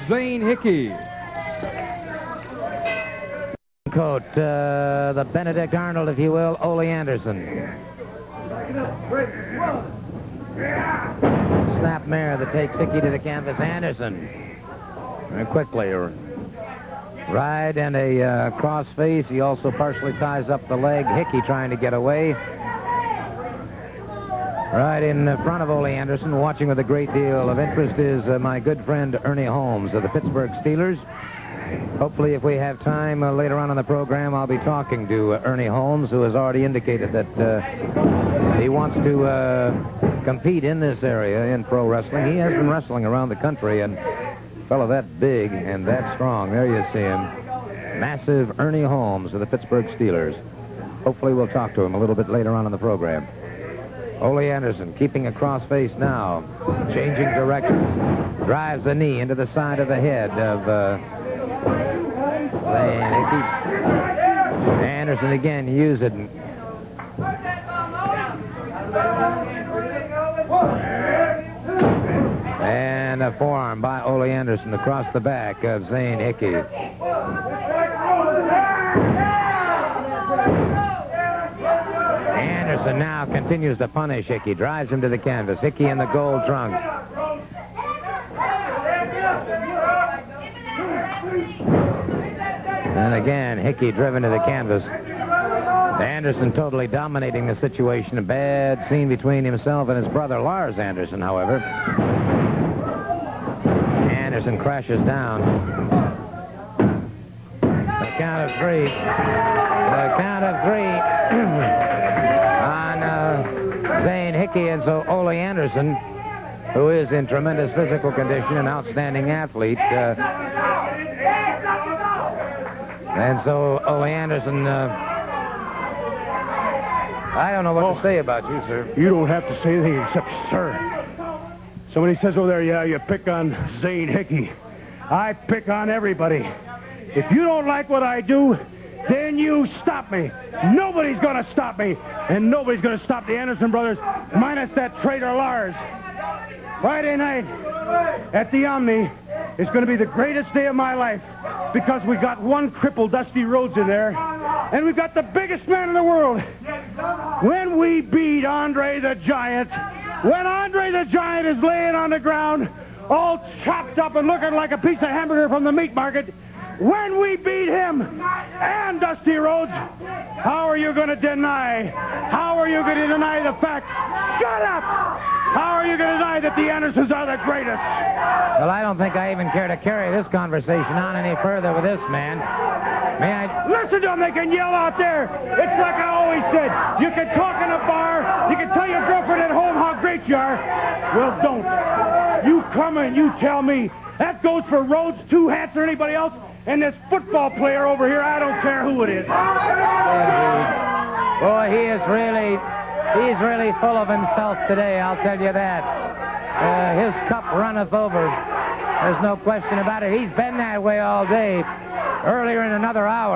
Zane Hickey. Coat, the Benedict Arnold, if you will, Ole Anderson. Snap mare that takes Hickey to the canvas. Anderson. Very quickly. Ride and a cross face. He also partially ties up the leg. Hickey trying to get away. Right in front of Ole Anderson, watching with a great deal of interest, is my good friend Ernie Holmes of the Pittsburgh Steelers. Hopefully, if we have time later on in the program, I'll be talking to Ernie Holmes, who has already indicated that he wants to compete in this area in pro wrestling. He has been wrestling around the country, and a fellow that big and that strong, there you see him. Massive Ernie Holmes of the Pittsburgh Steelers. Hopefully, we'll talk to him a little bit later on in the program. Ole Anderson keeping a cross face now, changing directions, drives the knee into the side of the head of Zane Hickey. Anderson again using. And a forearm by Ole Anderson across the back of Zane Hickey. Anderson now continues to punish Hickey, drives him to the canvas. Hickey in the gold trunk. And again, Hickey driven to the canvas. Anderson totally dominating the situation. A bad scene between himself and his brother, Lars Anderson, however. Anderson crashes down. The count of three. The count of three on Zane Hickey. And so Ole Anderson, who is in tremendous physical condition, an outstanding athlete. And so Ole Anderson, I don't know what to say about you, sir. You don't have to say anything except sir. Somebody says over there, yeah, you pick on Zane Hickey. I pick on everybody. If you don't like what I do, then you stop me. Nobody's going to stop me. And nobody's going to stop the Anderson brothers, minus that traitor Lars. Friday night at the Omni is going to be the greatest day of my life because we got one crippled Dusty Rhodes in there, and we've got the biggest man in the world. When we beat Andre the Giant, when Andre the Giant is laying on the ground, all chopped up and looking like a piece of hamburger from the meat market, when we beat him and Dusty Rhodes, how are you going to deny? How are you going to deny the fact? Shut up! How are you going to deny that the Andersons are the greatest? Well, I don't think I even care to carry this conversation on any further with this man. May I... Listen to them. They can yell out there. It's like I always said. You can talk in a bar. You can tell your girlfriend at home how great you are. Well, don't. You come and you tell me. That goes for Rhodes, Two Hats, or anybody else. And this football player over here, I don't care who it is. Boy, he's really full of himself today, I'll tell you that. His cup runneth over. There's no question about it. He's been that way all day. Earlier in another hour.